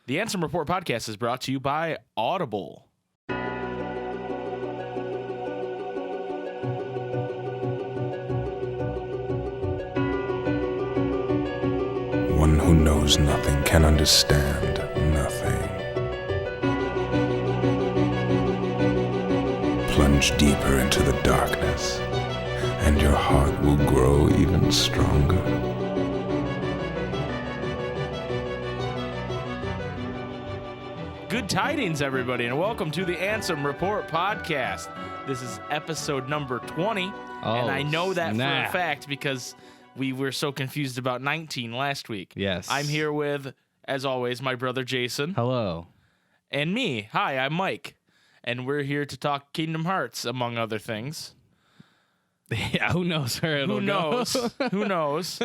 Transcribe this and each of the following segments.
The Ansem Report podcast is brought to you by Audible. One who knows nothing can understand nothing. Plunge deeper into the darkness, and your heart will grow even stronger. Good tidings, everybody, and welcome to the Ansem Report podcast. This is episode number 20, and I know that for a fact because we were so confused about 19 last week. Yes. I'm here with, as always, my brother Jason. Hello. And me. Hi, I'm Mike. And we're here to talk Kingdom Hearts, among other things. Yeah, who knows where it'll go? Who knows?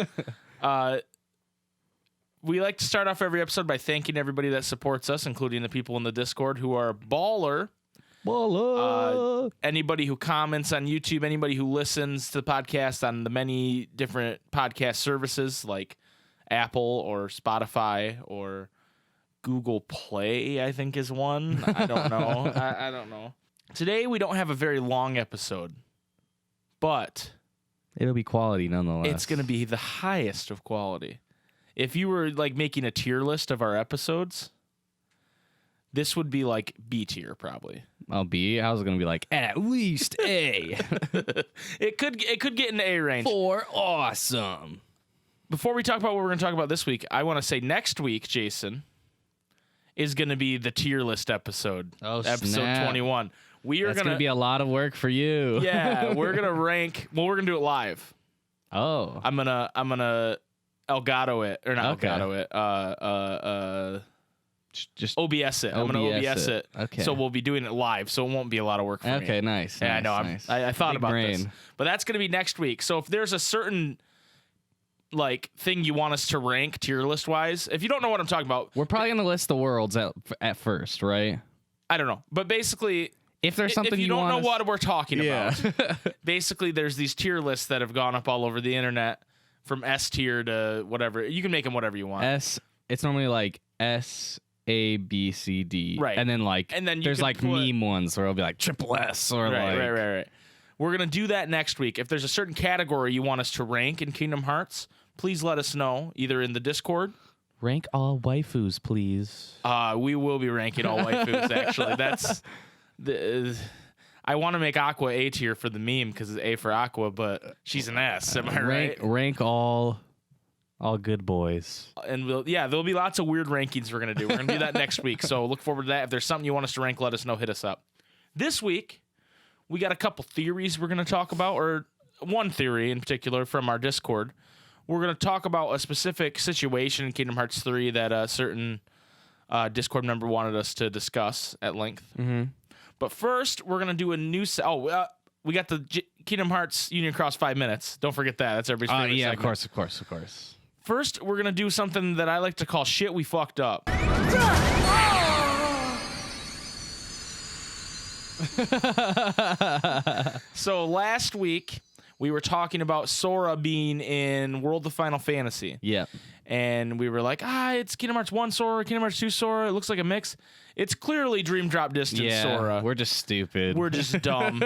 We like to start off every episode by thanking everybody that supports us, including the people in the Discord who are baller. Anybody who comments on YouTube, anybody who listens to the podcast on the many different podcast services like Apple or Spotify or Google Play, I think is one. I don't know. I don't know. Today we don't have a very long episode, but It'll be quality nonetheless. it's going to be the highest of quality. If you were like making a tier list of our episodes, this would be like B tier probably. I'll be. I was going to be like, at least A. It could get in the A range. For awesome. Before we talk about what we're going to talk about this week, I want to say next week, Jason, is going to be the tier list episode. Oh, episode snap. 21. We are That's going to be a lot of work for you. Yeah, we're going to rank. Well, we're going to do it live. Oh. I'm going to Elgato it or not Okay. Elgato it. Just OBS it. I'm going to OBS it. Okay. So we'll be doing it live, so it won't be a lot of work for me. Okay, nice. Yeah, I nice, know. nice. I thought Big about this, brain. but that's going to be next week. So if there's a certain like thing you want us to rank tier list wise, if you don't know what I'm talking about, We're probably going to list the worlds at first, right? I don't know. But basically, If there's something if you don't want know us- what we're talking Yeah. about, basically there's these tier lists that have gone up all over the internet from S tier to whatever. You can make them whatever you want. It's normally like S, A, B, C, D. Right. And then you there's can like put- meme ones where it'll be like triple S or Right. We're going to do that next week. If there's a certain category you want us to rank in Kingdom Hearts, please let us know either in the Discord. Rank all waifus, please. We will be ranking all waifus, actually. That's I want to make Aqua A tier for the meme because it's A for Aqua, but she's an S. Am I right? Rank all good boys. And there'll be lots of weird rankings we're going to do. We're going to do that next week. So look forward to that. If there's something you want us to rank, let us know. Hit us up. This week, we got a couple theories we're going to talk about, or one theory in particular from our Discord. We're going to talk about a specific situation in Kingdom Hearts 3 that a certain Discord member wanted us to discuss at length. Mm-hmm. But first, we're going to do a new... we got the Kingdom Hearts Union Cross 5 minutes. Don't forget that. That's everybody's favorite Yeah, segment. of course. First, we're going to do something that I like to call shit we fucked up. So last week, we were talking about Sora being in World of Final Fantasy. Yeah. And we were like, it's Kingdom Hearts 1 Sora, Kingdom Hearts 2 Sora. It looks like a mix. It's clearly Dream Drop Distance Sora. We're just stupid. We're just dumb.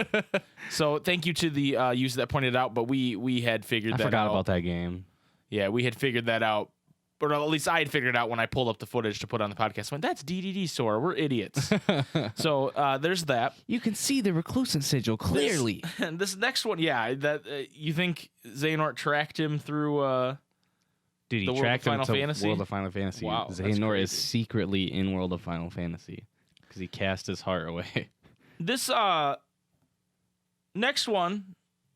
So thank you to the user that pointed it out, but we had figured that out. I forgot about that game. Yeah, we had figured that out. Or at least I had figured it out when I pulled up the footage to put on the podcast. I went, that's DDD Sora. We're idiots. So there's that. You can see the reclusive sigil clearly. This next one, that you think Xehanort tracked him through... Dude, the he World tracked of him Final to Fantasy? World of Final Fantasy. Wow, that's Xehanort is crazy. secretly in World of Final Fantasy because he cast his heart away. This next one,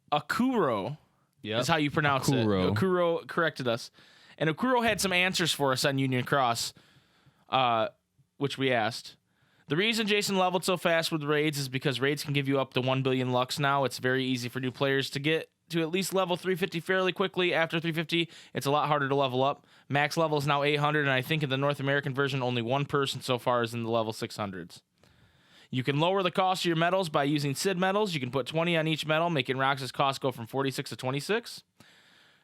Akuro, is how you pronounce it. Akuro corrected us. And Akuro had some answers for us on Union Cross, which we asked. The reason Jason leveled so fast with raids is because raids can give you up to 1 billion lux now. It's very easy for new players to get to at least level 350 fairly quickly. After 350, it's a lot harder to level up. Max level is now 800, and I think in the North American version, only one person so far is in the level 600s. You can lower the cost of your metals by using Sid metals. You can put 20 on each metal, making Rox's cost go from 46 to 26.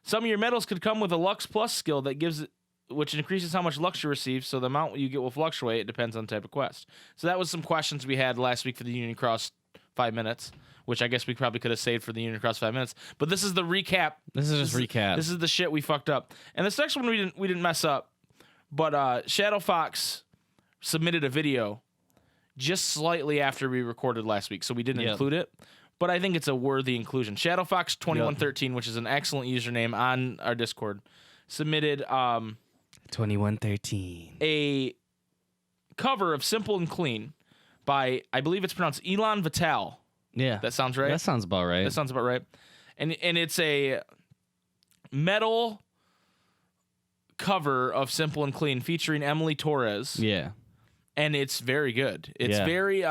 Some of your metals could come with a Lux Plus skill that gives which increases how much lux you receive, so the amount you get will fluctuate. It depends on the type of quest. So that was some questions we had last week for the Union Cross 5 minutes, which I guess we probably could have saved for the Union Cross 5 minutes. But this is the recap. This is just recap. This is the shit we fucked up. And this next one we didn't mess up, but Shadow Fox submitted a video just slightly after we recorded last week, so we didn't include it. But I think it's a worthy inclusion. Shadow Fox 2113, which is an excellent username on our Discord, submitted 2113 a cover of Simple and Clean by, I believe it's pronounced Ilan Vital. Yeah. That sounds right? That sounds about right. That sounds about right. And it's a metal cover of Simple and Clean featuring Emily Torres. Yeah. And it's very good. It's very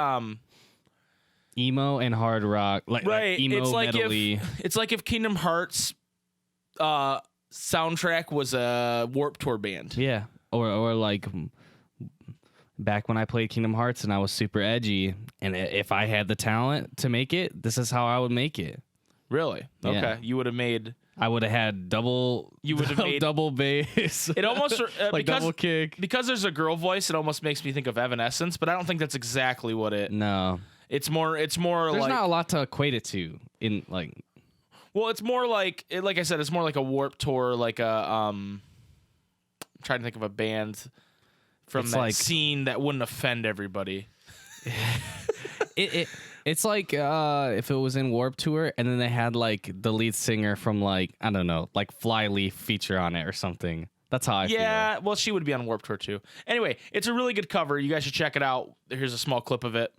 emo and hard rock, like emo it's like metally. It's like if Kingdom Hearts soundtrack was a Warped Tour band. Yeah, or like back when I played Kingdom Hearts and I was super edgy, and if I had the talent to make it, this is how I would make it. Really? Yeah. Okay. You would have made. I would have had double. You would have made double bass. It almost like because, double kick. Because there's a girl voice. It almost makes me think of Evanescence, but I don't think that's exactly what it. No. It's more. There's like, not a lot to equate it to in like. Well, it's more like I said, it's more like a Warped Tour, like a I'm trying to think of a band from that scene that wouldn't offend everybody. It's like if it was in Warped Tour and then they had like the lead singer from like I don't know, like Flyleaf feature on it or something. That's how I feel. Yeah, well, she would be on Warped Tour too. Anyway, it's a really good cover. You guys should check it out. Here's a small clip of it.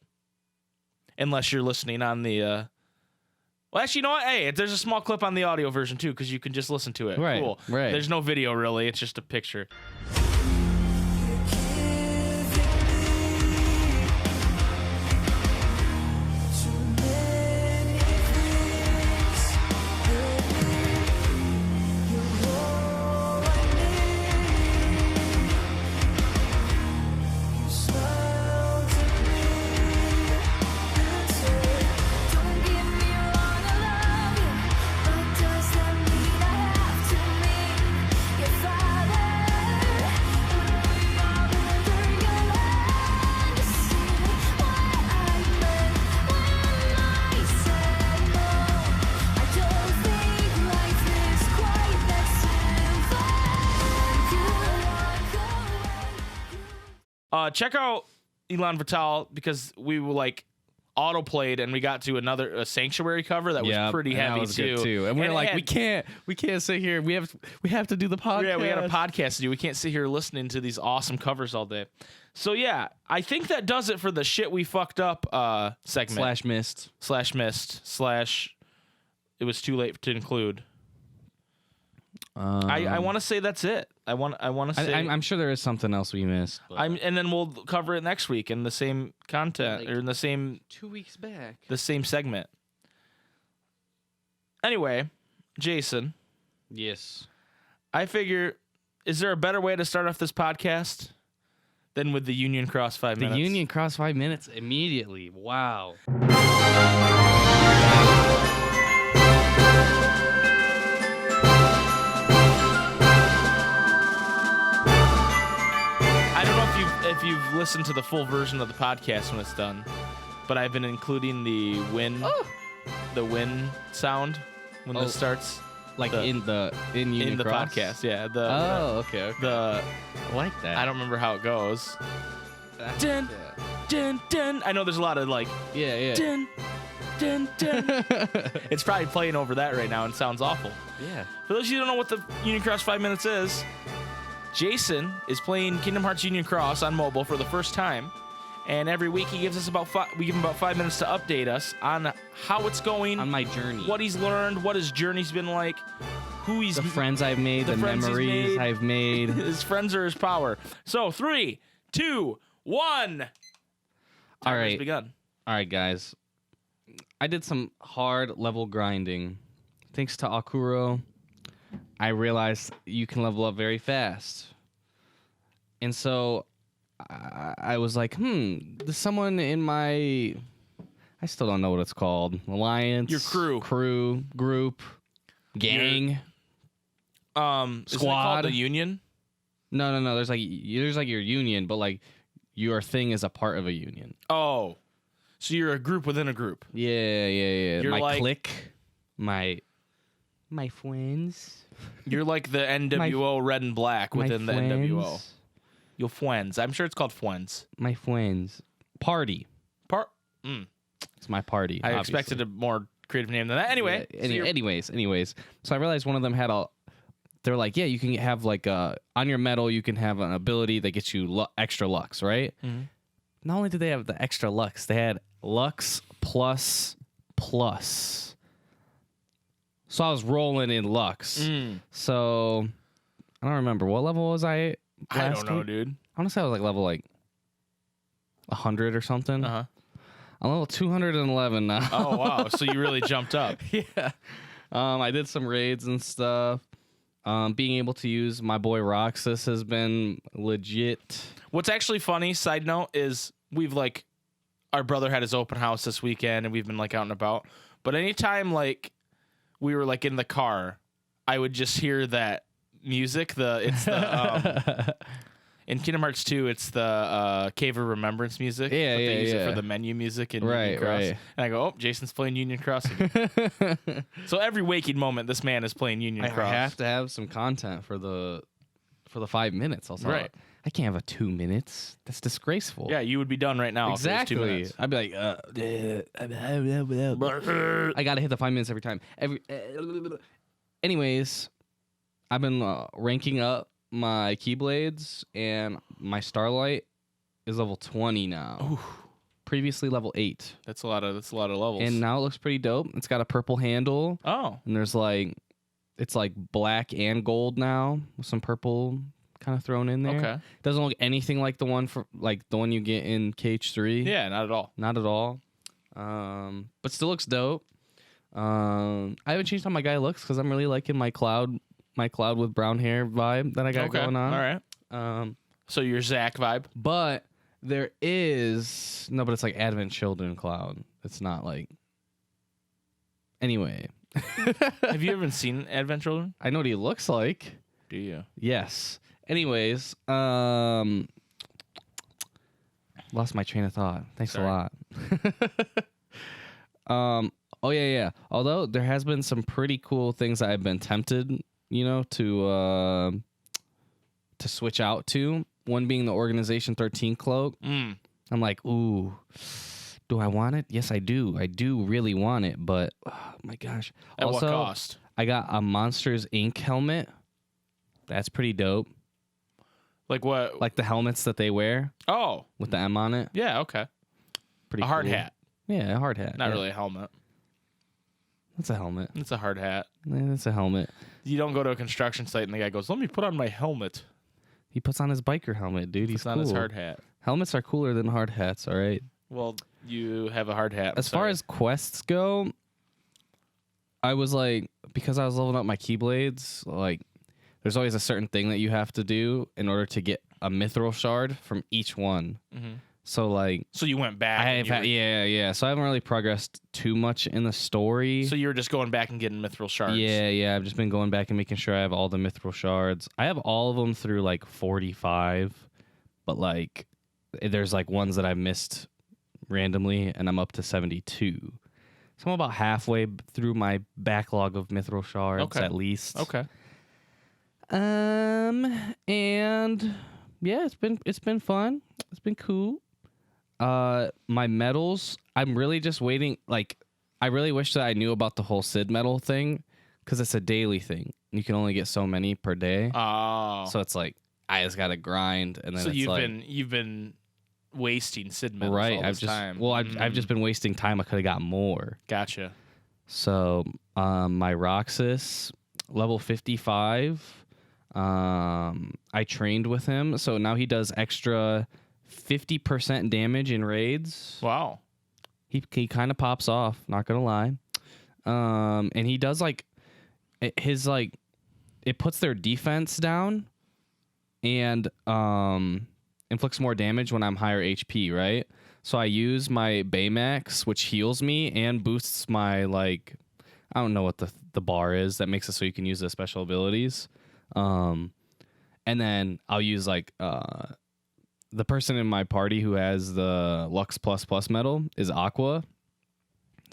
Unless you're listening on the well, actually, you know what? Hey, there's a small clip on the audio version too, because you can just listen to it. Right, cool. right. There's no video really. It's just a picture. Check out Ilan Vital because we were like auto-played and we got to a Sanctuary cover that was pretty heavy that was too. Good too. And we're like, we can't sit here. We have to do the podcast. Yeah, we got a podcast to do. We can't sit here listening to these awesome covers all day. So yeah, I think that does it for the shit we fucked up segment. /missed/ it was too late to include. I want to say that's it. I want to say I'm sure there is something else we missed. And then we'll cover it next week in the same content or in the same 2 weeks back. The same segment. Anyway, Jason. Yes. I figure, is there a better way to start off this podcast than with the Union Cross 5 minutes? The Union Cross 5 minutes immediately. Wow. If you've listened to the full version of the podcast when it's done, but I've been including the wind sound when this starts, like in Union the Cross? podcast. Yeah. Okay. I like that. I don't remember how it goes. Dun, dun, dun. I know there's a lot of like. Yeah. Dun, dun, dun. It's probably playing over that right now and sounds awful. Yeah. For those of you who don't know what the Union Cross 5 minutes is. Jason is playing Kingdom Hearts Union Cross on mobile for the first time, and every week he gives us we give him about 5 minutes to update us on how it's going, on my journey, what he's learned, what his journey's been like, the friends I've made, the memories I've made. His friends are his power. So 3, 2, 1. All right, begun. All right, guys. I did some hard level grinding. Thanks to Aqua, I realized you can level up very fast. And so I was like, there's someone in my... I still don't know what it's called. Alliance. Your crew. Group. Gang. Squad. Is it called the Union? No. There's like your union, but like your thing is a part of a union. Oh, so you're a group within a group. Yeah. You're my like, clique, my friends. You're like the NWO Red and Black within the NWO. Your friends. I'm sure it's called friends. My friends. Party. It's my party. I obviously. expected a more creative name than that. Anyway. Yeah, anyways. So I realized one of them had they're like, yeah, you can have like on your medal, you can have an ability that gets you extra lux, right? Mm-hmm. Not only did they have the extra lux, they had lux plus. So I was rolling in lux. So I don't remember what level was I. I don't know, dude. I want to say I was like level 100 or something. Uh-huh. I'm level 211 now. Oh wow! So you really jumped up. Yeah. I did some raids and stuff. Being able to use my boy Roxas has been legit. What's actually funny, side note, is our brother had his open house this weekend and we've been out and about. But anytime we were in the car, I would just hear that music. In Kingdom Hearts 2, it's the Cave of Remembrance music. Yeah, they use it for the menu music in Union Cross. Right. And I go, oh, Jason's playing Union Cross again. So every waking moment, this man is playing Union Cross. I have to have some content for the 5 minutes. Right. I can't have a 2 minutes. That's disgraceful. Yeah, you would be done right now. Exactly. If it was 2 minutes. I'd be like, I gotta hit the 5 minutes every time. Anyways, I've been ranking up my Keyblades, and my Starlight is level 20 now. Ooh. Previously level 8. That's a lot of levels. And now it looks pretty dope. It's got a purple handle. Oh. And there's it's black and gold now with some purple kind of thrown in there. Okay. It doesn't look anything like the one you get in KH3. Yeah, not at all. Not at all. But still looks dope. I haven't changed how my guy looks because I'm really liking my cloud with brown hair vibe that I got going on. All right. So your Zach vibe. But there is but it's like Advent Children Cloud. It's not anyway. Have you ever seen Advent Children? I know what he looks like. Do you? Yes. Anyways, lost my train of thought. Thanks a lot. Oh yeah. Although there has been some pretty cool things that I've been tempted, to switch out to. One being the Organization 13 cloak. I'm like, ooh, do I want it? Yes, I do. I do really want it, but oh my gosh. At also, what cost? I got a Monsters Inc. helmet. That's pretty dope. Like what? Like the helmets that they wear. Oh. With the M on it. Yeah, okay. Pretty a hard cool. hat. Yeah, a hard hat. Not really a helmet. That's a helmet. It's a hard hat. Yeah, that's a helmet. You don't go to a construction site and the guy goes, let me put on my helmet. He puts on his biker helmet, dude. He's on cool. his hard hat. Helmets are cooler than hard hats, all right? Well, you have a hard hat. As far as quests go, I was because I was leveling up my Keyblades, there's always a certain thing that you have to do in order to get a mithril shard from each one. Mm-hmm. So so you went back. Yeah. So I haven't really progressed too much in the story. So you were just going back and getting mithril shards. Yeah. I've just been going back and making sure I have all the mithril shards. I have all of them through 45, but there's ones that I missed randomly, and I'm up to 72. So I'm about halfway through my backlog of mithril shards at least. Okay. And yeah, it's been fun. It's been cool. My medals, I'm really just waiting. I really wish that I knew about the whole Sid medal thing, because it's a daily thing. You can only get so many per day. Oh. So it's I just gotta grind, and then so you've been wasting Sid medals all this time. Well, I've just been wasting time. I could have got more. Gotcha. So my Roxas, level 55. I trained with him, so now he does extra 50% damage in raids. Wow. He kind of pops off, not gonna lie. And he does it puts their defense down and inflicts more damage when I'm higher HP, right? So I use my Baymax, which heals me and boosts my I don't know what the bar is that makes it so you can use the special abilities. And And then I'll use like the person in my party who has the Lux ++ medal is Aqua.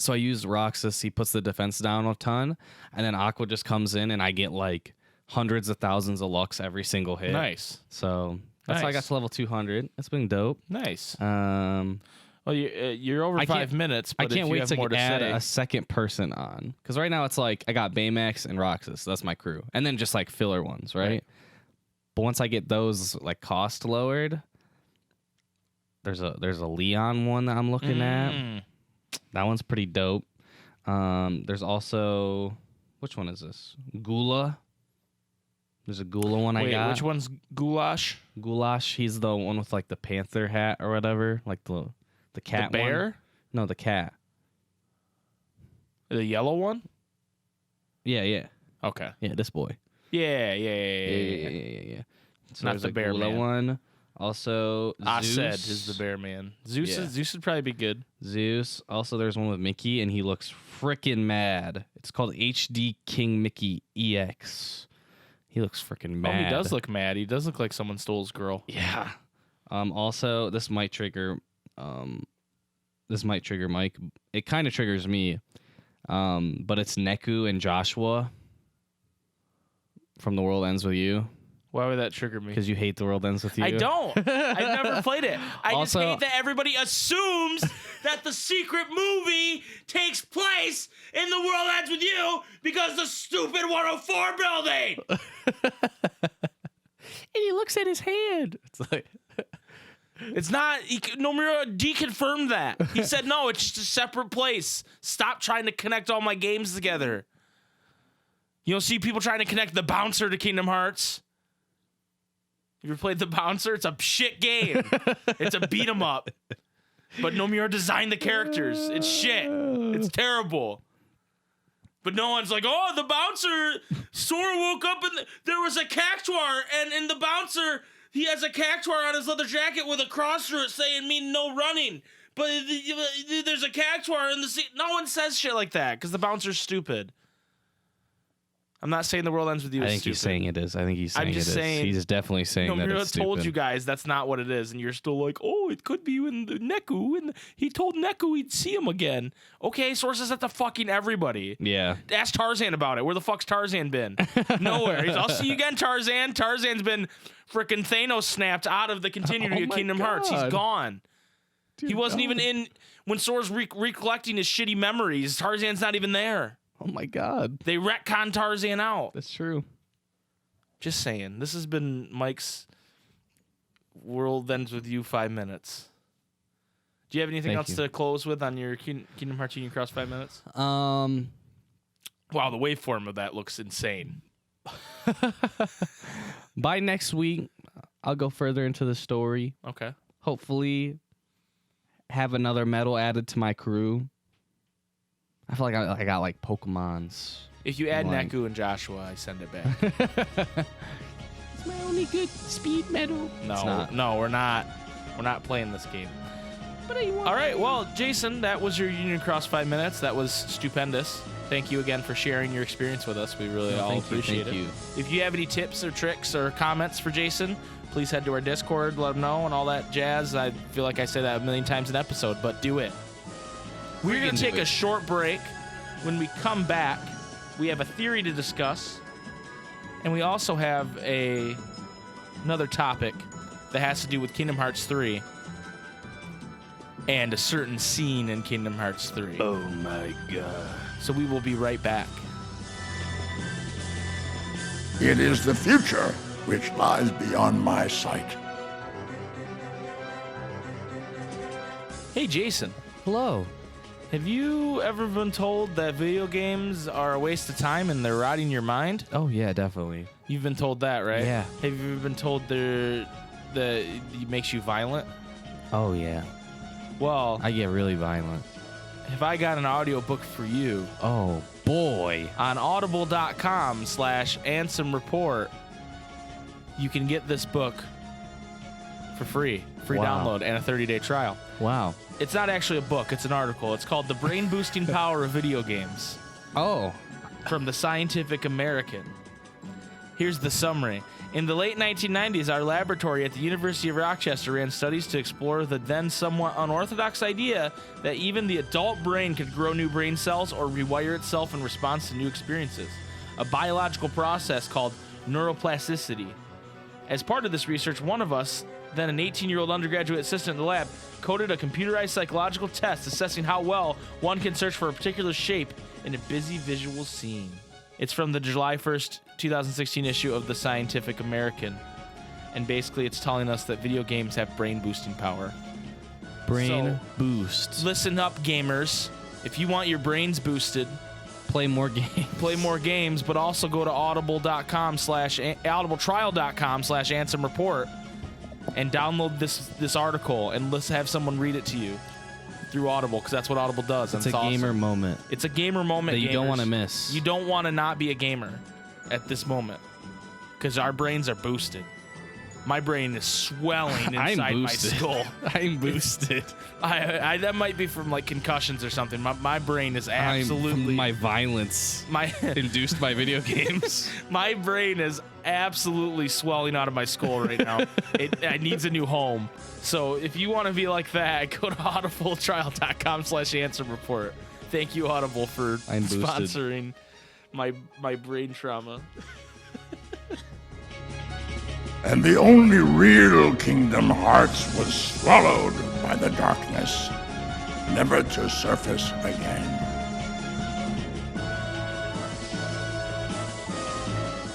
So I use Roxas. He puts the defense down a ton, and then Aqua just comes in, and I get like hundreds of thousands of Lux every single hit. Nice. So that's how I got to level 200. It's been dope. Nice. Well, you're over 5 minutes. But I can't wait to add say. a second person on, because right now it's like I got Baymax and Roxas. That's my crew, and then just like filler ones, right? But once I get those like cost lowered, there's a Leon one that I'm looking at. That one's pretty dope. There's also, which one is this? Gula. There's a Gula one I got. Which one's Goulash? Goulash. He's the one with like the panther hat or whatever, like the cat. The bear? One. No, the cat. The yellow one? Yeah. Okay. Yeah, this boy. Yeah. So not the bear Gula man. One. Also, Acid Zeus is the bear man. Zeus would probably be good. Zeus. Also, there's one with Mickey, and he looks freaking mad. It's called HD King Mickey EX. He looks freaking mad. Oh, he does look mad. He does look like someone stole his girl. Yeah. Also, this might trigger Mike. It kind of triggers me. But it's Neku and Joshua from The World Ends With You. Why would that trigger me? Because you hate The World Ends With You. I don't. I've never played it. I Also, just hate that everybody assumes that the secret movie takes place in The World Ends With You because the stupid 104 building. And he looks at his hand. It's like... It's not. Nomura deconfirmed that. He said, no, it's just a separate place. Stop trying to connect all my games together. You don't see people trying to connect the bouncer to Kingdom Hearts. You ever played the bouncer? It's a shit game. It's a beat 'em up. But Nomura designed the characters. It's shit. It's terrible. But no one's like, oh, the bouncer. Sora woke up and there was a cactuar, and in the bouncer, he has a cactuar on his leather jacket with a cross through it saying mean no running. But there's a cactuar in the seat. No one says shit like that because the bouncer's stupid. I'm not saying The World Ends With You is I think stupid. he's saying it is. I think he's saying I'm just saying, He's definitely saying that it's stupid. told you guys that's not what it is, and you're still like, oh, it could be in the Neku, and he told Neku he'd see him again. Okay, sources at the fucking everybody. Yeah. Ask Tarzan about it. Where the fuck's Tarzan been? Nowhere. I'll see you again, Tarzan. Tarzan's been freaking Thanos snapped out of the continuity of Kingdom Hearts. He's gone. Dude, he wasn't even in when Sora's recollecting his shitty memories. Tarzan's not even there. Oh my God. They retcon Tarzan out. That's true. Just saying. This has been Mike's World Ends With You 5 minutes. Do you have anything else to close with on your Kingdom Hearts Union Cross 5 minutes? Wow, the waveform of that looks insane. By next week, I'll go further into the story. Okay. Hopefully, have another medal added to my crew. I feel like I got like Pokemons. If you add Neku and Joshua, I send it back. It's my only good speed medal. No, we're not. We're not playing this game. But all right, well, Jason, that was your Union Cross 5 minutes. That was stupendous. Thank you again for sharing your experience with us. We really all appreciate it. If you have any tips or tricks or comments for Jason, please head to our Discord, let him know, and all that jazz. I feel like I say that a million times an episode, but do it. We're going to take a short break. When we come back, we have a theory to discuss, and we also have another topic that has to do with Kingdom Hearts 3 and a certain scene in Kingdom Hearts 3. Oh my God. So we will be right back. It is the future which lies beyond my sight. Hey, Jason. Hello. Have you ever been told that video games are a waste of time and they're rotting your mind? Oh, yeah, definitely. You've been told that, right? Yeah. Have you ever been told that it makes you violent? Oh, yeah. Well, I get really violent. Have I got an audiobook for you? Oh, boy. On audible.com/Ansem Report, you can get this book for free. Free download and a 30-day trial. Wow. It's not actually a book. It's an article. It's called The Brain-Boosting Power of Video Games. Oh. From the Scientific American. Here's the summary. In the late 1990s, our laboratory at the University of Rochester ran studies to explore the then somewhat unorthodox idea that even the adult brain could grow new brain cells or rewire itself in response to new experiences, a biological process called neuroplasticity. As part of this research, one of us, then an 18-year-old undergraduate assistant in the lab, coded a computerized psychological test assessing how well one can search for a particular shape in a busy visual scene. It's from the July 1st, 2016 issue of the Scientific American. And basically it's telling us that video games have brain boosting power. Brain boost. Listen up, gamers. If you want your brains boosted, play more games. Play more games, but also go to audibletrial.com/Ansem Report and download this article and let's have someone read it to you through Audible, because that's what Audible does. It's a gamer moment. It's a gamer moment that you don't gamers. want to miss. You don't want to not be a gamer at this moment, because our brains are boosted. My brain is swelling inside my skull. I'm boosted. I that might be from like concussions or something. My brain is absolutely from my violence. Induced by video games. My brain is absolutely swelling out of my skull right now. It needs a new home. So if you want to be like that, go to audibletrial.com/Ansem Report. Thank you, Audible, for sponsoring my brain trauma. And the only real Kingdom Hearts was swallowed by the darkness, never to surface again.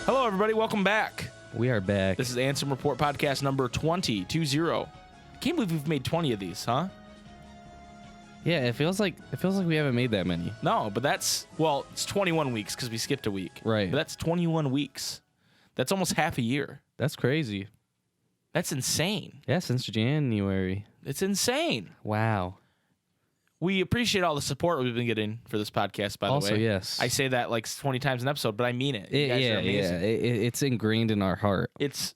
Hello, everybody. Welcome back. We are back. This is Ansem Report podcast number 20. I can't believe we've made 20 of these, huh? Yeah, it feels like we haven't made that many. No, but it's 21 weeks because we skipped a week. Right. But that's 21 weeks. That's almost half a year. That's crazy. That's insane. Yeah, since January. It's insane. Wow. We appreciate all the support we've been getting for this podcast, by the way. Also, yes. I say that like 20 times an episode, but I mean it. You guys are amazing. Yeah. It's ingrained in our heart. It's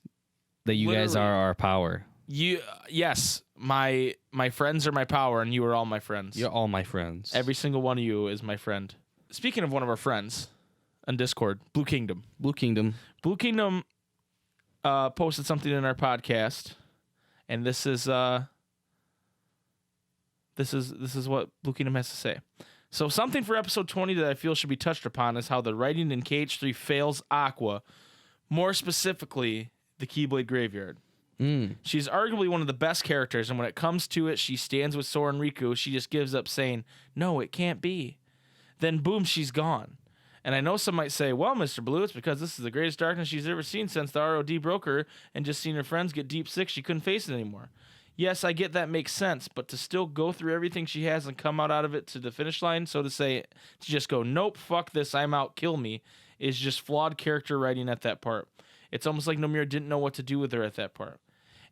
that you guys are our power. Yes, my friends are my power, and you are all my friends. You're all my friends. Every single one of you is my friend. Speaking of one of our friends on Discord, Blue Kingdom posted something in our podcast, and this is what Blue Kingdom has to say. So something for episode 20 that I feel should be touched upon is how the writing in KH3 fails Aqua, more specifically the Keyblade Graveyard. She's arguably one of the best characters, and when it comes to it, she stands with Sora and Riku. She just gives up saying, "No, it can't be." Then boom, she's gone. And I know some might say, well, Mr. Blue, it's because this is the greatest darkness she's ever seen since the ROD broke her and just seen her friends get deep sick. She couldn't face it anymore. Yes, I get that makes sense, but to still go through everything she has and come out of it to the finish line, so to say, to just go, nope, fuck this, I'm out, kill me, is just flawed character writing at that part. It's almost like Nomura didn't know what to do with her at that part.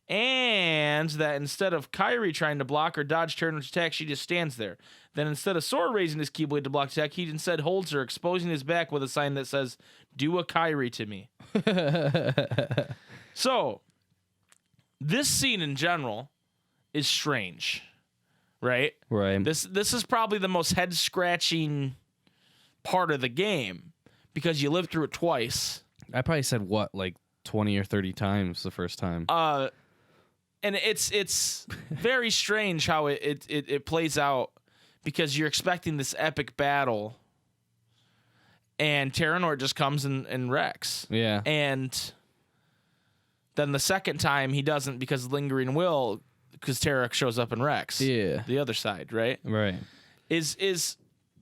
And that instead of Kairi trying to block or dodge Turner's attack, she just stands there. Then instead of Sora raising his Keyblade to block attack, he instead holds her, exposing his back with a sign that says, "Do a Kairi to me." So, this scene in general is strange, right? Right. This is probably the most head-scratching part of the game because you lived through it twice. I probably said, like 20 or 30 times the first time. And it's very strange how it plays out because you're expecting this epic battle and Terranort just comes and wrecks. Yeah. And then the second time he doesn't because Lingering Will, because Terra shows up and wrecks. Yeah. The other side, right? Right. Is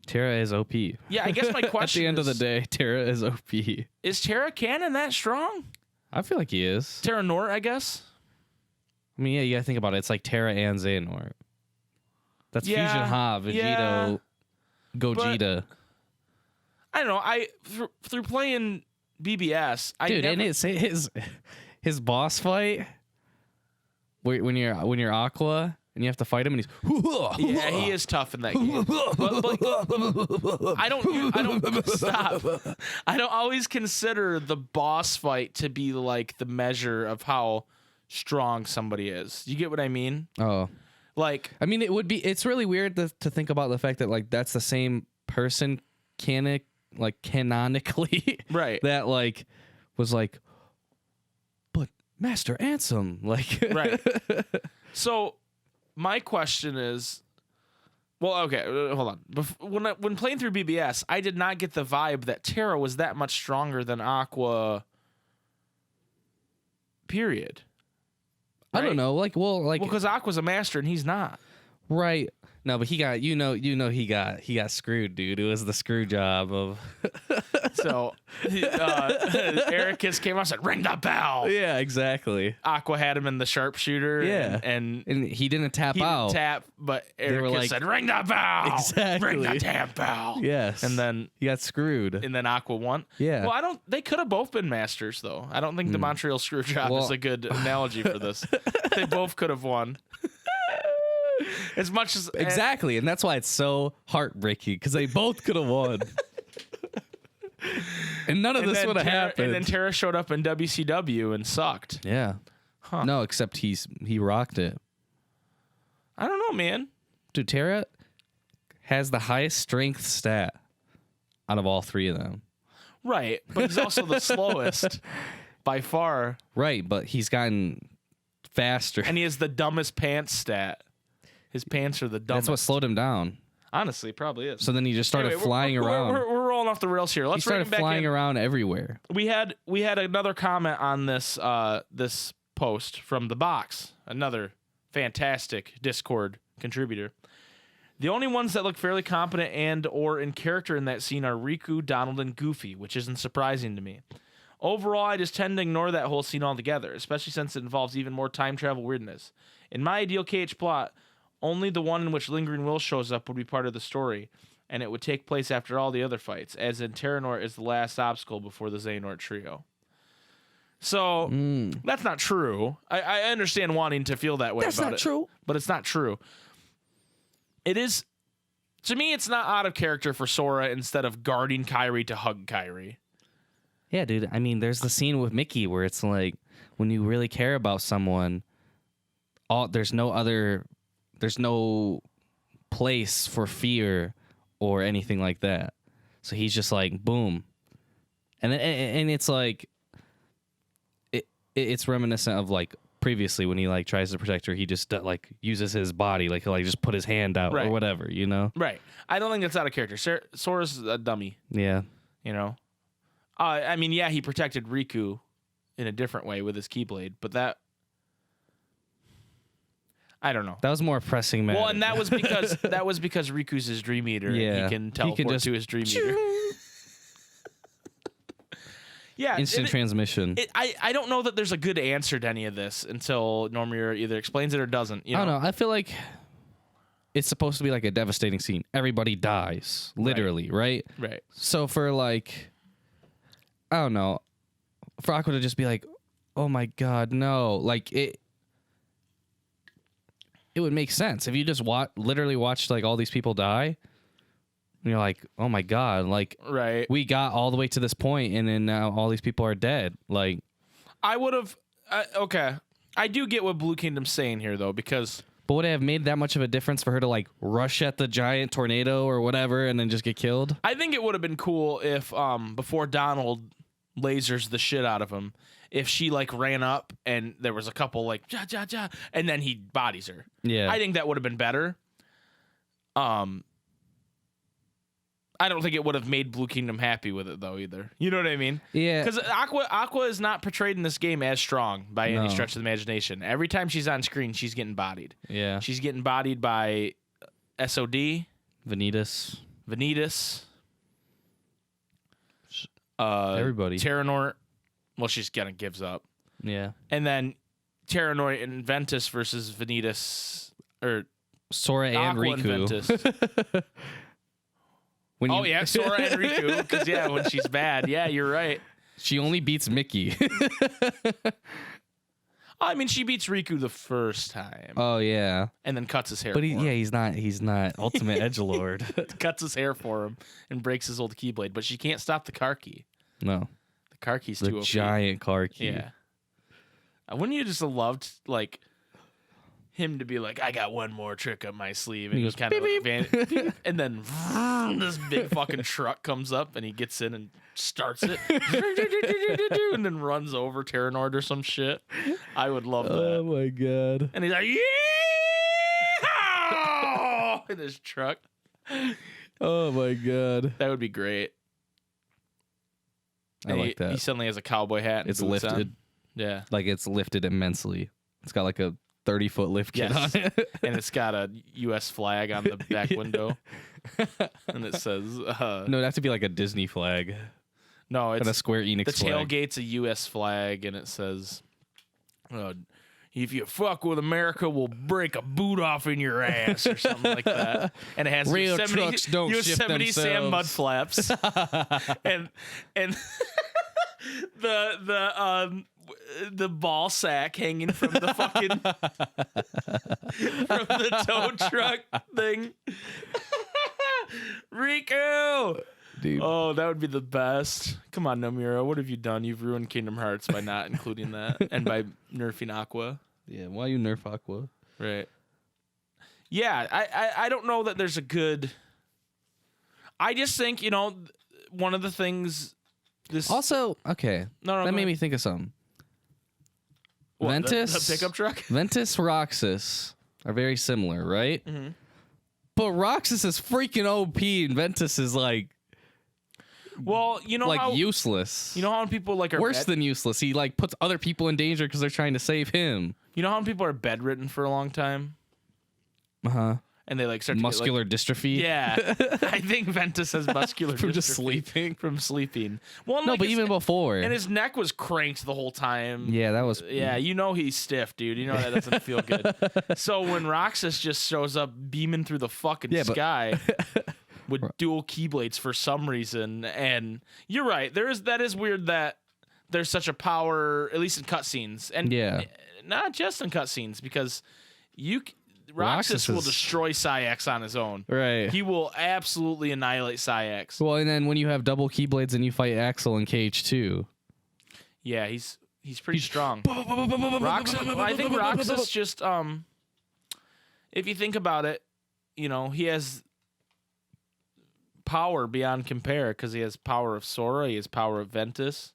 Terra is OP. Yeah, I guess my question at the end of the day, Terra is OP. Is Terra canon that strong? I feel like he is. Terranort, I guess. I mean, yeah, you gotta think about it. It's like Terra and Xehanort. That's Fusion Ha, Vegito, Gogeta. But, I don't know. Through playing BBS, and it's his boss fight when you're Aqua and you have to fight him, and yeah, he is tough in that game. But I don't stop. I don't always consider the boss fight to be like the measure of how strong somebody is. You get what I mean? Oh, like I mean, it's really weird to think about the fact that like that's the same person canonically, right? That like was like, Master Ansem. Like, right. So my question is, well, okay, hold on. When playing through BBS, I did not get the vibe that Terra was that much stronger than Aqua. Period. I don't know. Well, because Aqua's a master and he's not. Right. No, but he got he got screwed, dude. It was the screw job of. So Eric came out and said, "Ring the bell." Yeah, exactly. Aqua had him in the sharpshooter. Yeah, and he didn't tap he out. Didn't tap, but Eric said, "Ring the bell." Exactly. Ring the damn bell. Yes. And then he got screwed. And then Aqua won. Yeah. Well, they could have both been masters though. I don't think the Montreal screw job is a good analogy for this. They both could have won. As much as exactly, and that's why it's so heartbreaking because they both could have won, and none of this would have happened. And then Terra showed up in WCW and sucked. Yeah, no, except he rocked it. I don't know, man. Dude, Terra has the highest strength stat out of all three of them. Right, but he's also the slowest by far. Right, but he's gotten faster, and he has the dumbest pants stat. His pants are the dumbest. That's what slowed him down. Honestly, probably is. So then he just started flying around. We're rolling off the rails here. Let's he started flying around everywhere. We had another comment on this this post from the box. Another fantastic Discord contributor. The only ones that look fairly competent and or in character in that scene are Riku, Donald, and Goofy, which isn't surprising to me. Overall, I just tend to ignore that whole scene altogether, especially since it involves even more time travel weirdness. In my ideal KH plot, only the one in which Lingering Will shows up would be part of the story, and it would take place after all the other fights, as in Terranort is the last obstacle before the Xehanort trio. So, that's not true. I understand wanting to feel that way about it. That's not true. But it's not true. It is, to me, it's not out of character for Sora instead of guarding Kairi to hug Kairi. Yeah, dude. I mean, there's the scene with Mickey where it's like, when you really care about someone, there's no place for fear or anything like that. So he's just like, boom. And it's like, it's reminiscent of like previously when he like tries to protect her, he just like uses his body, like he'll like just put his hand out or whatever, you know? Right. I don't think that's out of character. Sora's a dummy. Yeah. You know? I mean, yeah, he protected Riku in a different way with his Keyblade, but that, I don't know. That was more pressing matter. Well, and that was because Riku's his Dream Eater. Yeah, and he can teleport to his Dream Eater. Yeah, instant transmission. I don't know that there's a good answer to any of this until Normir either explains it or doesn't. You know? I don't know. I feel like it's supposed to be like a devastating scene. Everybody dies, literally, right? Right. So for like, I don't know, for Aqua to just be like, "Oh my God, no!" Like it would make sense if you just literally watched like all these people die. And you're like, oh my God, like we got all the way to this point and then now all these people are dead. Like I would have okay. I do get what Blue Kingdom's saying here though, because but would it have made that much of a difference for her to like rush at the giant tornado or whatever and then just get killed? I think it would have been cool if before Donald lasers the shit out of him, if she like ran up and there was a couple like ja ja ja and then he bodies her. Yeah. I think that would have been better. I don't think it would have made Blue Kingdom happy with it though either. You know what I mean? Yeah. Because Aqua is not portrayed in this game as strong by any stretch of the imagination. Every time she's on screen, she's getting bodied. Yeah. She's getting bodied by SOD, Vanitas, everybody, Terranort. Well, she's kind of gives up. Yeah. And then Terranort and Ventus versus Vanitas or Sora and Aqua Riku. And Ventus. Sora and Riku. Because, when she's bad. Yeah, you're right. She only beats Mickey. I mean, she beats Riku the first time. Oh, yeah. And then cuts his hair but for him. He's not Ultimate Edgelord. Cuts his hair for him and breaks his old Keyblade. But she can't stop the car key. No. The car key's the too OP. giant car key. Yeah. Wouldn't you just have loved, like, him to be like, I got one more trick up my sleeve, and He he goes, kind of beep, like, and then this big fucking truck comes up, and he gets in and starts it, and then runs over Terranord or some shit. I would love that. Oh my god. And he's like, yeah, in his truck. Oh my god. That would be great. I And like that. He suddenly has a cowboy hat. And It's boots lifted. on. Yeah. Like it's lifted immensely. It's got like a 30-foot lift kit Yes. on it. And it's got a U.S. flag on the back window. And it says, No, it'd have to be like a Disney flag no, and a it's Square Enix the flag. tailgate's a U.S. flag, and it says, if you fuck with America, we'll break a boot off in your ass or something like that. And it has Real Yosemite, trucks don't shift Yosemite Sam mud themselves. flaps. and the ball sack hanging from the fucking from the tow truck thing. Riku! Dude. Oh, that would be the best. Come on, Nomura. What have you done? You've ruined Kingdom Hearts by not including that and by nerfing Aqua. Yeah, why you nerf Aqua? Right. Yeah, I don't know that there's a good... I just think, one of the things... This Also, okay. No, that go made ahead. me think of something. What, Ventus, the pickup truck? Ventus, Roxas are very similar, right? Mm-hmm. But Roxas is freaking OP, and Ventus is like Well, how useless. you know how people are Worse than useless. He like puts other people in danger because they're trying to save him. you know how people are bedridden for a long time Uh-huh. and they start Muscular to dystrophy. get, yeah. I think Ventus has muscular From just dystrophy sleeping. from sleeping. Well, No, but even before. and his neck was cranked the whole time. Yeah, that was. Yeah, he's stiff, dude. That doesn't feel good. So when Roxas just shows up beaming through the fucking sky with dual keyblades for some reason, and you're right, that is weird that there's such a power, at least in cutscenes, and not just in cutscenes, because Roxas will destroy Saïx on his own. Right. He will absolutely annihilate Saïx. Well, and then when you have double keyblades and you fight Axel in KH2. Yeah, he's pretty strong. Roxas, I think Roxas just if you think about it, he has power beyond compare because he has power of Sora, he has power of Ventus.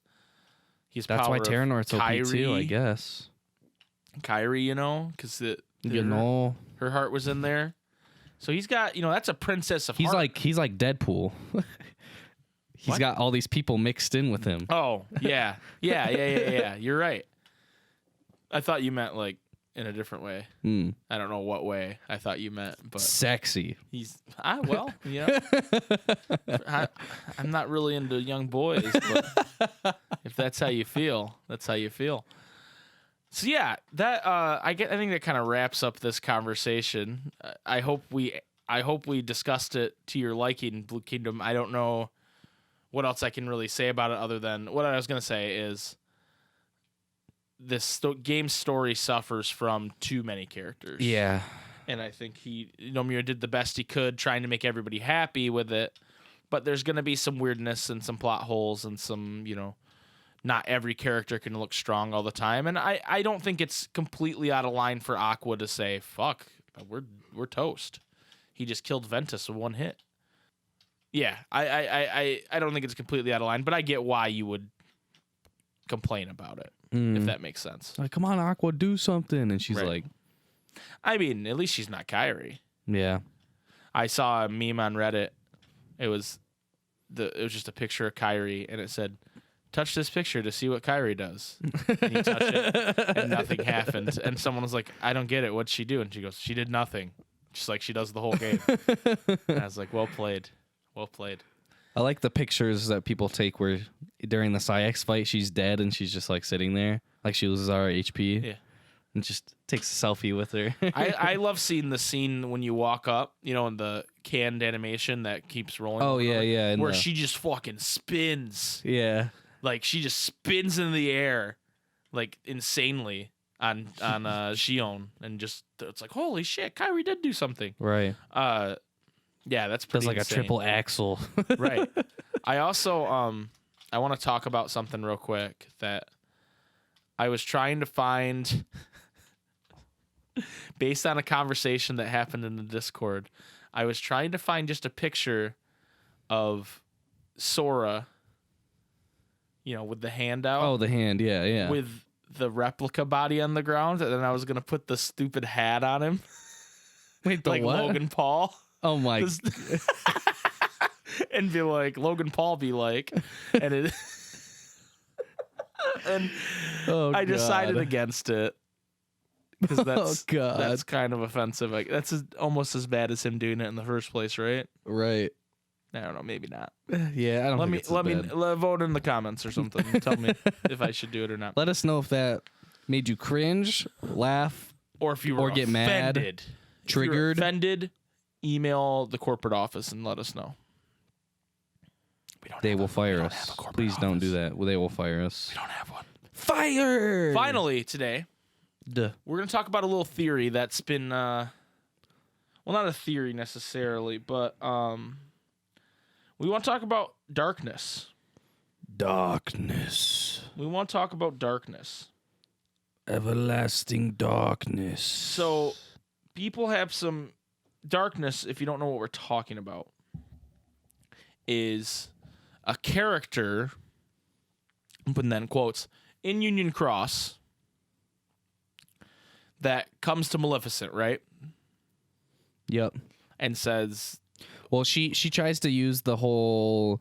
That's why Terranord's OP too, I guess. Kairi, because her heart was in there. So he's got, that's a princess of heart. He's like Deadpool. He's got all these people mixed in with him. Oh, yeah. Yeah. You're right. I thought you meant in a different way. I don't know what way I thought you meant, but sexy. I'm not really into young boys, but if that's how you feel, that's how you feel. So yeah, that I think that kind of wraps up this conversation. I hope we discussed it to your liking, Blue Kingdom. I don't know what else I can really say about it other than what I was going to say is this game's story suffers from too many characters. Yeah. And I think Nomura did the best he could trying to make everybody happy with it, but there's going to be some weirdness and some plot holes and some, not every character can look strong all the time. And I don't think it's completely out of line for Aqua to say, fuck, we're toast. He just killed Ventus with one hit. Yeah, I don't think it's completely out of line, but I get why you would complain about it, if that makes sense. Like, come on, Aqua, do something. And she's like... I mean, at least she's not Kairi. Yeah. I saw a meme on Reddit. It was just a picture of Kairi, and it said, touch this picture to see what Kairi does. And you touch it, and nothing happened. And someone was like, I don't get it. What'd she do? And she goes, she did nothing. Just like she does the whole game. And I was like, well played. Well played. I like the pictures that people take where during the Saïx fight, she's dead and she's just sitting there. Like she loses all her HP. Yeah. And just takes a selfie with her. I love seeing the scene when you walk up, in the canned animation that keeps rolling. Oh, yeah. Where she just fucking spins. Yeah. Like she just spins in the air, insanely on Xion, and just it's like holy shit, Kairi did do something. Right. Yeah, that's pretty. Does insane. a triple axle. Right. I also I want to talk about something real quick that I was trying to find. based on a conversation that happened in the Discord. I was trying to find just a picture of Sora, with the hand out. Oh, the hand, yeah. With the replica body on the ground, and then I was going to put the stupid hat on him. Wait, the like what? Logan Paul. Oh, my. And be like, Logan Paul be like. And it... and I decided against it. Because that's kind of offensive. Like, that's almost as bad as him doing it in the first place, right? Right. I don't know, maybe not. Yeah, I don't think it's as bad. Vote in the comments or something. Tell me if I should do it or not. Let us know if that made you cringe, laugh, or if you were get offended. mad, triggered. If you're offended, email the corporate office and let us know. They will fire us. Please don't do that. Well, they will fire us. We don't have one. Fire! Finally, today, we're going to talk about a little theory that's been, well, not a theory necessarily, but we want to talk about darkness. Darkness. We want to talk about darkness. Everlasting darkness. So, people have some darkness, if you don't know what we're talking about, is a character, I'm putting that in quotes, in Union Cross that comes to Maleficent, right? Yep. And says... Well, she tries to use the whole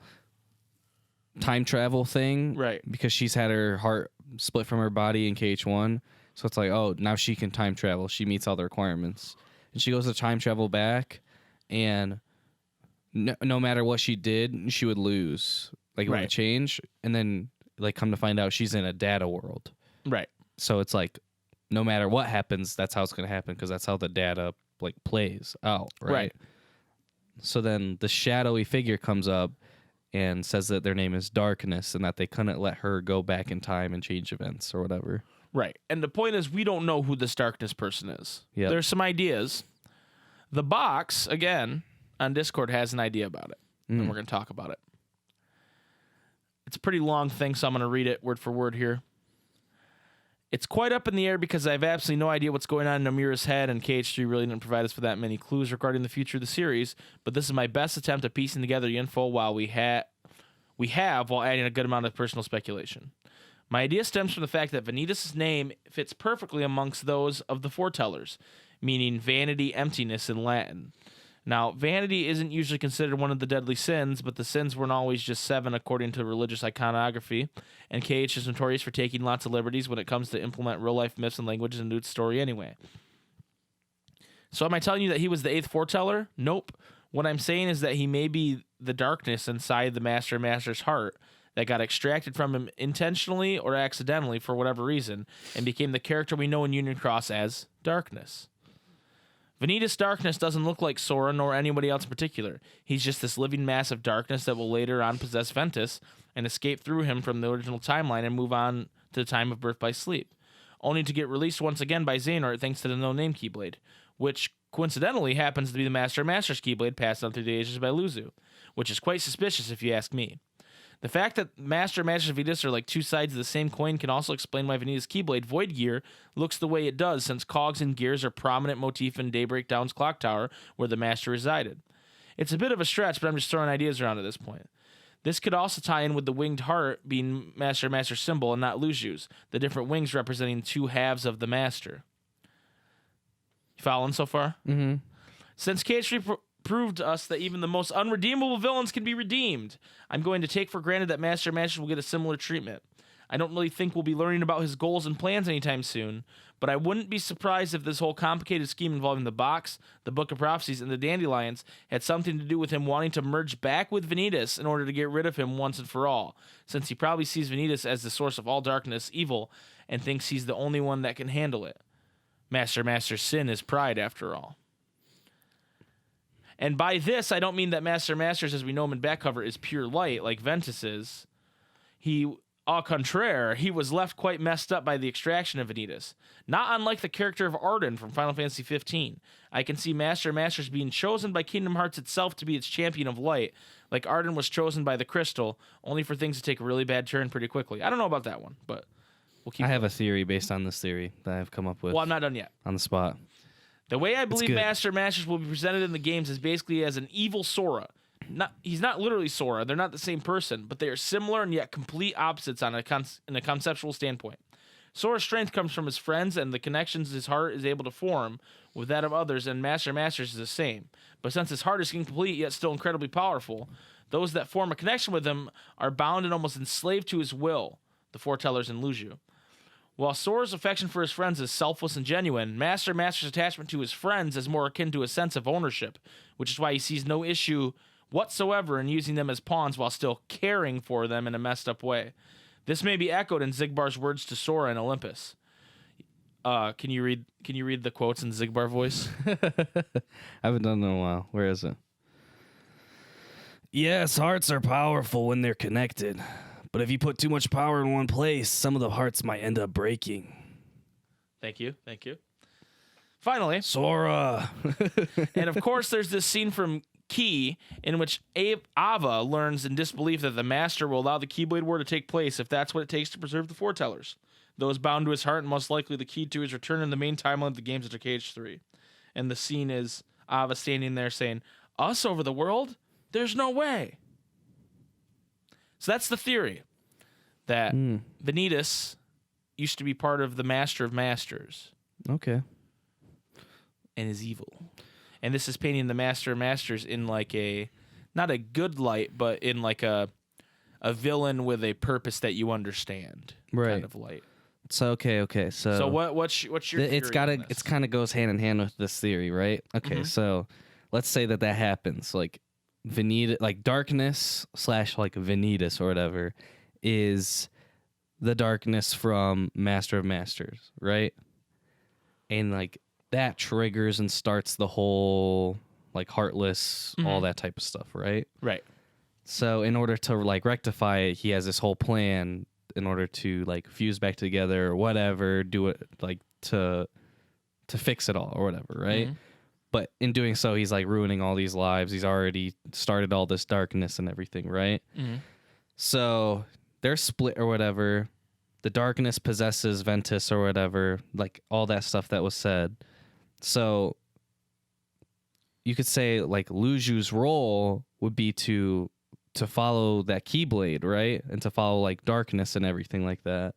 time travel thing. Right. Because she's had her heart split from her body in KH1. So it's like, oh, now she can time travel. She meets all the requirements. And she goes to time travel back, and no matter what she did, she would lose. Like, it would change. And then, like, come to find out she's in a data world. Right. So it's like, no matter what happens, that's how it's going to happen, because that's how the data, like, plays out. Right. So then the shadowy figure comes up and says that their name is Darkness and that they couldn't let her go back in time and change events or whatever. Right. And the point is, we don't know who this Darkness person is. Yep. There's some ideas. The box, again, on Discord has an idea about it. And we're going to talk about it. It's a pretty long thing, so I'm going to read it word for word here. It's quite up in the air because I have absolutely no idea what's going on in Amira's head, and KH3 really didn't provide us with that many clues regarding the future of the series, but this is my best attempt at piecing together the info while we have while adding a good amount of personal speculation. My idea stems from the fact that Vanitas' name fits perfectly amongst those of the foretellers, meaning vanity, emptiness in Latin. Now, vanity isn't usually considered one of the deadly sins, but the sins weren't always just 7 according to religious iconography, and KH is notorious for taking lots of liberties when it comes to implement real-life myths and languages into its story anyway. So am I telling you that he was the 8th foreteller? Nope. What I'm saying is that he may be the darkness inside the Master's heart that got extracted from him intentionally or accidentally for whatever reason, and became the character we know in Union Cross as Darkness. Vanitas' Darkness doesn't look like Sora nor anybody else in particular. He's just this living mass of darkness that will later on possess Ventus and escape through him from the original timeline and move on to the time of birth by sleep, only to get released once again by Xehanort thanks to the no-name Keyblade, which coincidentally happens to be the Master's Keyblade passed on through the ages by Luzu, which is quite suspicious if you ask me. The fact that Masters and Vanitas are like two sides of the same coin can also explain why Vanitas' Keyblade Void Gear looks the way it does, since cogs and gears are prominent motif in Daybreak Down's clock tower where the Master resided. It's a bit of a stretch, but I'm just throwing ideas around at this point. This could also tie in with the winged heart being Master's symbol and not Luzu's, the different wings representing two halves of the Master. You following so far? Mm-hmm. Since KH3 proved to us that even the most unredeemable villains can be redeemed, I'm going to take for granted that Master will get a similar treatment. I don't really think we'll be learning about his goals and plans anytime soon, but I wouldn't be surprised if this whole complicated scheme involving the box, the Book of Prophecies, and the Dandelions had something to do with him wanting to merge back with Vanitas in order to get rid of him once and for all, since he probably sees Vanitas as the source of all darkness, evil, and thinks he's the only one that can handle it. Master's sin is pride, after all. And by this, I don't mean that Masters, as we know him in back cover, is pure light, like Ventus is. Au contraire, he was left quite messed up by the extraction of Vanitas. Not unlike the character of Arden from Final Fantasy XV. I can see Masters being chosen by Kingdom Hearts itself to be its champion of light, like Arden was chosen by the Crystal, only for things to take a really bad turn pretty quickly. I don't know about that one, but keep. I have a theory based on this theory that I've come up with. Well, I'm not done yet. On the spot. The way I believe Master and Masters will be presented in the games is basically as an evil Sora. He's not literally Sora. They're not the same person, but they are similar and yet complete opposites in a conceptual standpoint. Sora's strength comes from his friends and the connections his heart is able to form with that of others, and Master and Masters is the same. But since his heart is incomplete yet still incredibly powerful, those that form a connection with him are bound and almost enslaved to his will, the foretellers in Luju. While Sora's affection for his friends is selfless and genuine, Master and Master's attachment to his friends is more akin to a sense of ownership, which is why he sees no issue whatsoever in using them as pawns while still caring for them in a messed up way. This may be echoed in Zigbar's words to Sora in Olympus. Can you read the quotes in Zigbar voice? I haven't done it in a while. Where is it? Yes, hearts are powerful when they're connected. But if you put too much power in one place, some of the hearts might end up breaking. Thank you. Finally, Sora. And of course, there's this scene from Key in which Ava learns in disbelief that the Master will allow the Keyblade War to take place if that's what it takes to preserve the foretellers. Those bound to his heart and most likely the key to his return in the main timeline of the games after KH3. And the scene is Ava standing there saying, "Us over the world? There's no way." So that's the theory, that Vanitas used to be part of the Master of Masters. Okay. And is evil. And this is painting the Master of Masters in like not a good light, but in like a villain with a purpose that you understand kind of light. So okay. So what's your theory on this? It's kind of goes hand in hand with this theory, right? Okay, so let's say that happens, like Vanita, like darkness / like Vanitas or whatever is the darkness from Master of Masters, right? And like that triggers and starts the whole like heartless, all that type of stuff, right? Right. So in order to like rectify it, he has this whole plan in order to like fuse back together or whatever, do it like to fix it all or whatever, right? But in doing so, he's like ruining all these lives. He's already started all this darkness and everything, right? So they're split or whatever. The darkness possesses Ventus or whatever, like all that stuff that was said. So you could say like Luju's role would be to follow that Keyblade, right? And to follow like darkness and everything like that.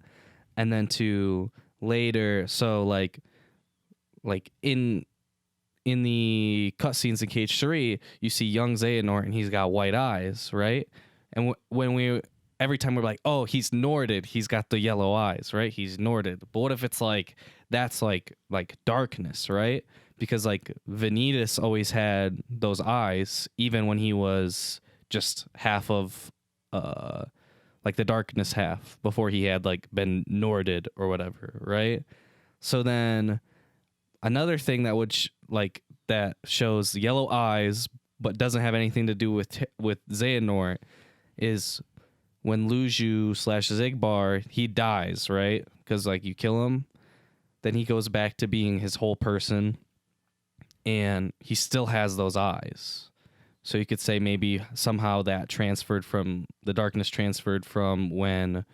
And then to later, so like in the cutscenes in KH3, you see young Xehanort and he's got white eyes, right? And every time we're like, oh, he's Norded, he's got the yellow eyes, right? He's Norded. But what if it's like, that's like darkness, right? Because like Vanitas always had those eyes, even when he was just half of, like the darkness half, before he had like been Norded or whatever, right? So then another thing that would that shows yellow eyes but doesn't have anything to do with Xehanort is when Luju / Zigbar, he dies, right? Because like you kill him, then he goes back to being his whole person, and he still has those eyes. So you could say maybe somehow that transferred from the darkness transferred from when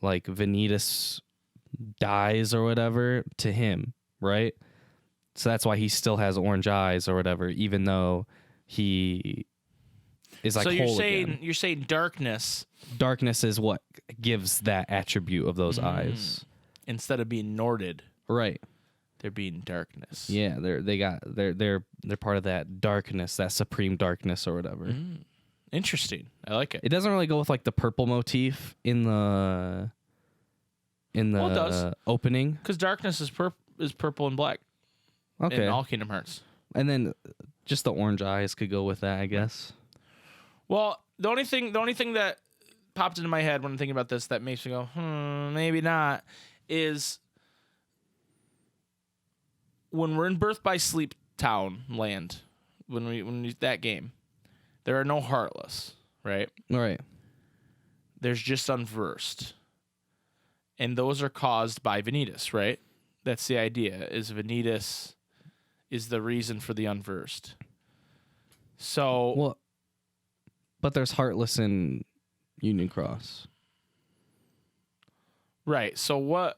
like Vanitas dies or whatever to him, right? So that's why he still has orange eyes or whatever, even though he is like. So you're saying darkness. Darkness is what gives that attribute of those eyes. Instead of being Norded, right? They're being darkness. Yeah, they're part of that darkness, that supreme darkness or whatever. Interesting. I like it. It doesn't really go with like the purple motif in the it does. Opening, because darkness is purple and black. Okay. In all Kingdom Hearts. And then just the orange eyes could go with that, I guess. Well, the only thing that popped into my head when I'm thinking about this that makes me go, maybe not, is when we're in Birth by Sleep Town land, when we that game, there are no Heartless, right? Right. There's just Unversed. And those are caused by Vanitas, right? That's the idea, is Vanitas is the reason for the Unversed. So... Well, but there's Heartless in Union Cross. Right. So what?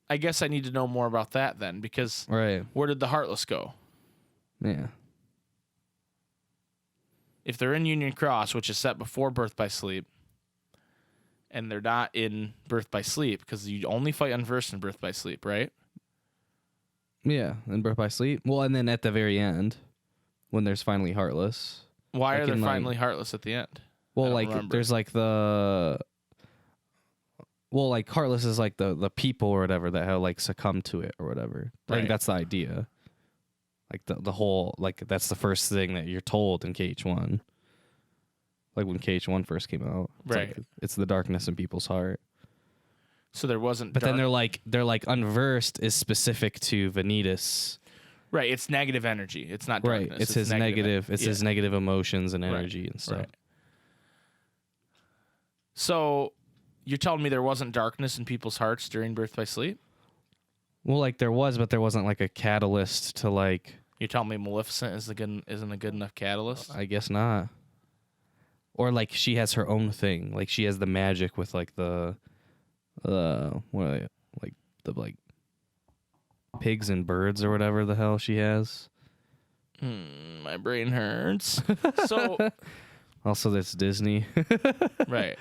I guess I need to know more about that then, because where did the Heartless go? Yeah. If they're in Union Cross, which is set before Birth by Sleep, and they're not in Birth by Sleep, because you only fight unversed in Birth by Sleep, right? Yeah, in Birth by Sleep. Well, and then at the very end, when there's finally Heartless. Why are there finally Heartless at the end? Well, like, there's like the... Well, like, Heartless is like the people or whatever that have, like, succumbed to it or whatever. I think that's the idea. Like, the whole... Like, that's the first thing that you're told in KH1. Like, when KH1 first came out. It's the darkness in people's heart. So there wasn't... But then they're like, unversed is specific to Vanitas. Right, it's negative energy. It's not darkness. Right, it's his negative... It's his negative emotions and energy and stuff. Right. So... You're telling me there wasn't darkness in people's hearts during Birth by Sleep? Well, like there was, but there wasn't like a catalyst to like. You're telling me Maleficent isn't a good enough catalyst? I guess not. Or like she has her own thing, like she has the magic with like the pigs and birds or whatever the hell she has. My brain hurts. So. Also, that's Disney. Right.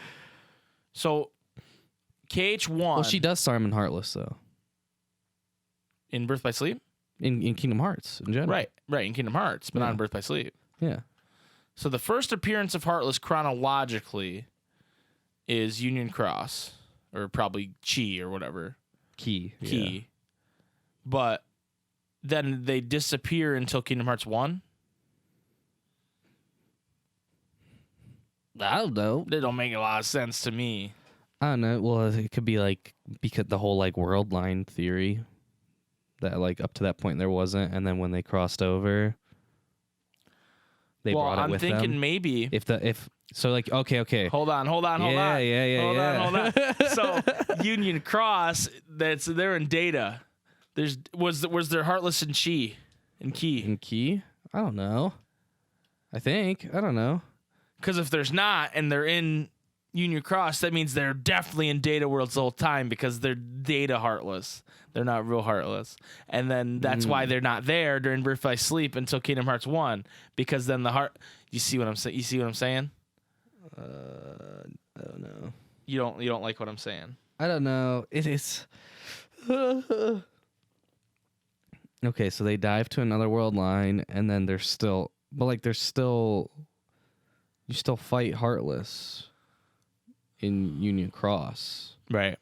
So, KH1... Well, she does Simon Heartless, though. In Birth by Sleep? In Kingdom Hearts, in general. Right, in Kingdom Hearts, but not in Birth by Sleep. Yeah. So, the first appearance of Heartless chronologically is Union Cross, or probably Chi or whatever. Key. Yeah. But then they disappear until Kingdom Hearts 1? I don't know. They don't make a lot of sense to me. I don't know. Well, it could be like because the whole like world line theory that like up to that point there wasn't, and then when they crossed over, they brought it with them. I'm thinking maybe if so like okay. Hold on. Yeah. Hold on. So Union Cross, they're in Data. Was there Heartless and Chi and Key? In Key? I don't know. I don't know. Because if there's not, and they're in Union Cross, that means they're definitely in Data Worlds the whole time because they're Data Heartless. They're not real Heartless. And then that's why they're not there during Birth by Sleep until Kingdom Hearts 1. Because then the heart... You see what I'm saying? I don't know. You don't like what I'm saying? I don't know. It is... Okay, so they dive to another world line, and then they're still... But, like, they're still... You still fight Heartless in Union Cross. Right.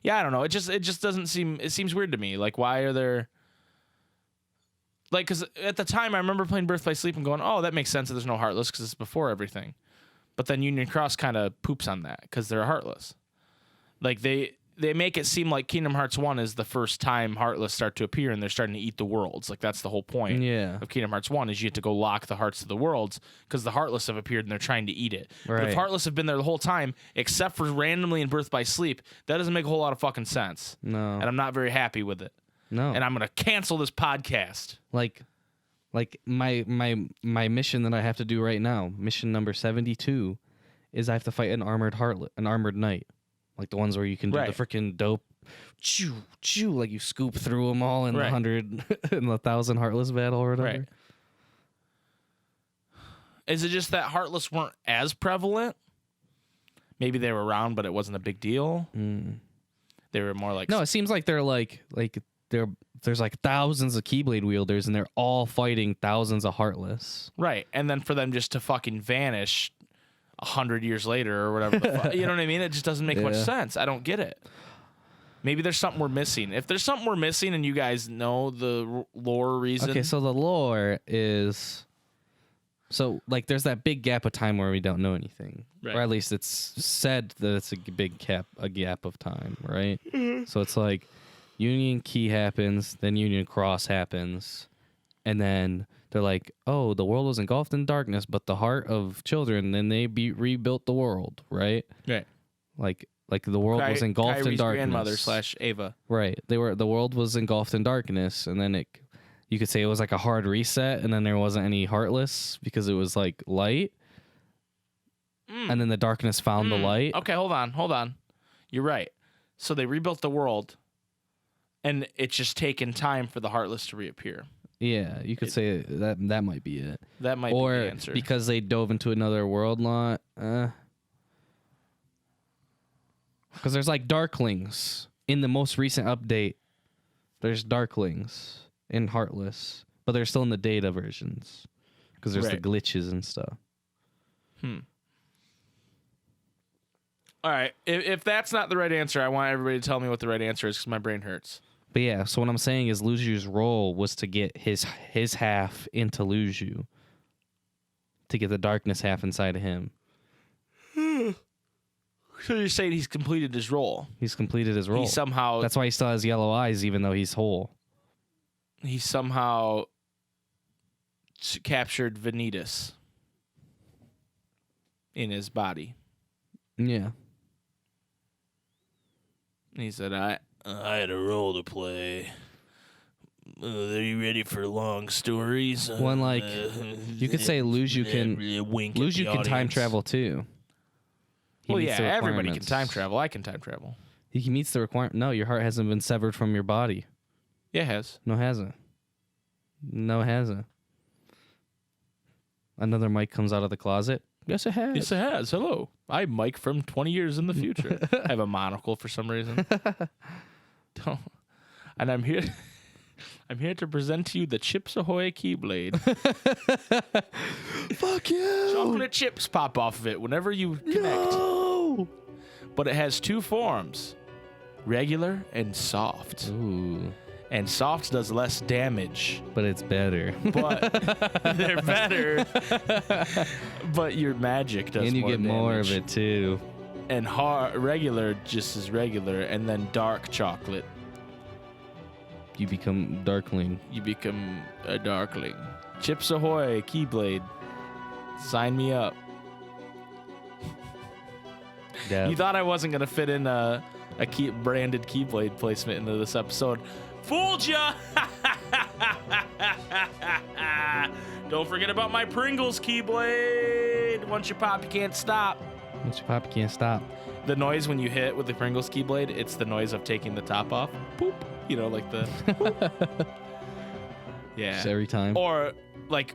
Yeah, I don't know. It just doesn't seem... It seems weird to me. Like, why are there... Like, because at the time, I remember playing Birth by Sleep and going, oh, that makes sense that there's no Heartless because it's before everything. But then Union Cross kind of poops on that because they're Heartless. Like, they make it seem like Kingdom Hearts 1 is the first time Heartless start to appear and they're starting to eat the worlds. Like, that's the whole point of Kingdom Hearts 1 is you have to go lock the hearts of the worlds because the Heartless have appeared and they're trying to eat it. Right. But if Heartless have been there the whole time, except for randomly in Birth by Sleep, that doesn't make a whole lot of fucking sense. No. And I'm not very happy with it. No. And I'm going to cancel this podcast. Like my mission that I have to do right now, mission number 72, is I have to fight an armored knight. Like the ones where you can do the freaking dope, choo, like you scoop through them all in the 100, in the 1,000 Heartless battle or whatever. Right. Is it just that Heartless weren't as prevalent? Maybe they were around, but it wasn't a big deal. They were more like... No, it seems like they're there's like thousands of Keyblade wielders, and they're all fighting thousands of Heartless. Right, and then for them just to fucking vanish 100 years later or whatever. You know what I mean? It just doesn't make much sense. I don't get it. Maybe there's something we're missing. If there's something we're missing and you guys know the lore reason. Okay, so the lore is... So, like, there's that big gap of time where we don't know anything. Right. Or at least it's said that it's a gap of time, right? So it's like Union Key happens, then Union Cross happens, and then... They're like, oh, the world was engulfed in darkness, but the heart of children, then they rebuilt the world, right? Right. Like the world was engulfed in darkness. Grandmother / Ava. Right. The world was engulfed in darkness, and then you could say it was like a hard reset, and then there wasn't any Heartless because it was like light, and then the darkness found the light. Okay, hold on. You're right. So they rebuilt the world, and it's just taken time for the Heartless to reappear. Yeah, you could say that might be it. That might be the answer. Or because they dove into another world lot. Because there's like Darklings. In the most recent update, there's Darklings in Heartless. But they're still in the data versions. Because there's the glitches and stuff. All right. If that's not the right answer, I want everybody to tell me what the right answer is because my brain hurts. But yeah, so what I'm saying is Luju's role was to get his half into Luju. To get the darkness half inside of him. So you're saying he's completed his role? He's completed his role. He somehow... That's why he still has yellow eyes even though he's whole. He somehow captured Vanitas in his body. Yeah. And he said, I had a role to play. Are you ready for long stories? One like you could say Luju can time travel too. Well, yeah, everybody can time travel. I can time travel. He meets the requirement. No, your heart hasn't been severed from your body. Yeah, it has. No, it hasn't. No, it hasn't. Another Mike comes out of the closet. Yes, it has. Yes, it has. Hello. I'm Mike from 20 years in the future. I have a monocle for some reason. And I'm here. I'm here to present to you the Chips Ahoy Keyblade. Fuck you! Chocolate chips pop off of it whenever you connect. No! But it has two forms, regular and soft. Ooh. And soft does less damage. But it's better. But they're better. But your magic does more damage. And you get more of it too. And regular just as regular. And then dark chocolate. You become Darkling. You become a Darkling. Chips Ahoy, Keyblade. Sign me up. Yeah. You thought I wasn't going to fit in a branded Keyblade placement into this episode. Fooled ya! Don't forget about my Pringles Keyblade. Once you pop, you can't stop. Once you pop, you can't stop. The noise when you hit with the Pringles Keyblade, it's the noise of taking the top off. Boop. You know, like the... Yeah. Just every time. Or, like,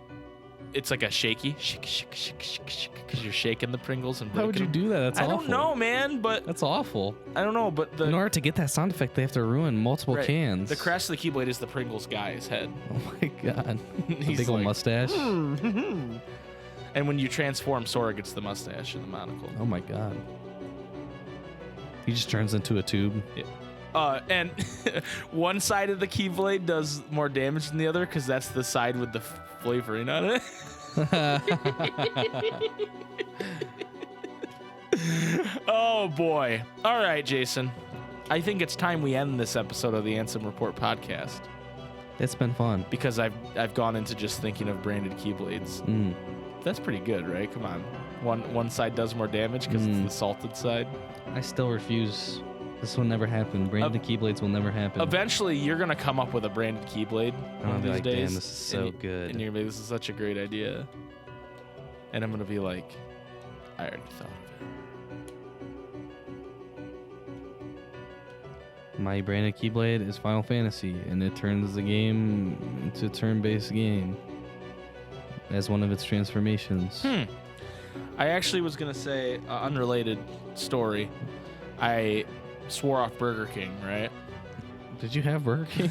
it's like a shaky. Shake, because you're shaking the Pringles and breaking How would you do that? That's awful. I don't know, man, but... That's awful. I don't know, but the... In order to get that sound effect, they have to ruin multiple cans. The crest of the Keyblade is the Pringles guy's head. Oh my god. He's big old mustache. And when you transform, Sora gets the mustache and the monocle. Oh my god. He just turns into a tube. Yeah. And one side of the Keyblade does more damage than the other because that's the side with the flavoring on it. Oh boy. All right, Jason. I think it's time we end this episode of the Ansem Report podcast. It's been fun. Because I've gone into just thinking of branded Keyblades. That's pretty good, right? Come on. One side does more damage because it's the salted side. I still refuse. This will never happen. Branded Keyblades will never happen. Eventually, you're going to come up with a branded Keyblade one of these days. Damn, this is so good. And you're going to be, this is such a great idea. And I'm going to be like, I already thought of it. My branded Keyblade is Final Fantasy, and it turns the game into a turn-based game as one of its transformations. I actually was going to say, unrelated story. I swore off Burger King, right? Did you have Burger King?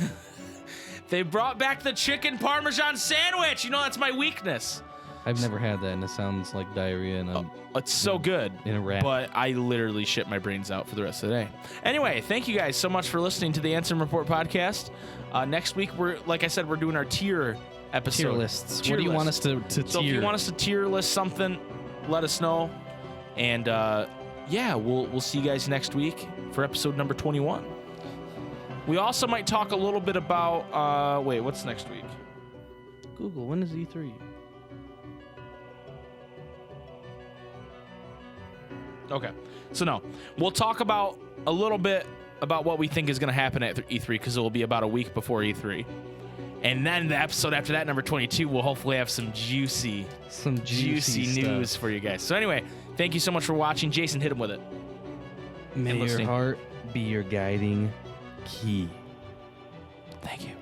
They brought back the chicken Parmesan sandwich. You know, that's my weakness. I've never had that, and it sounds like diarrhea. And it's so good. In a wrap. But I literally shit my brains out for the rest of the day. Anyway, thank you guys so much for listening to the Ansem Report podcast. Next week, like I said, we're doing our tier episode. Tier lists. What do you want us to tier? So if you want us to tier list something, let us know. And yeah, we'll see you guys next week for episode number 21. We also might talk a little bit about wait, what's next week? Google, when is E3? Okay. So no, we'll talk about a little bit about what we think is going to happen at E3 because it will be about a week before E3. And then the episode after that, number 22, we'll hopefully have some juicy news for you guys. So anyway, thank you so much for watching. Jason, hit him with it. May your listening. heart be your guiding key. Thank you.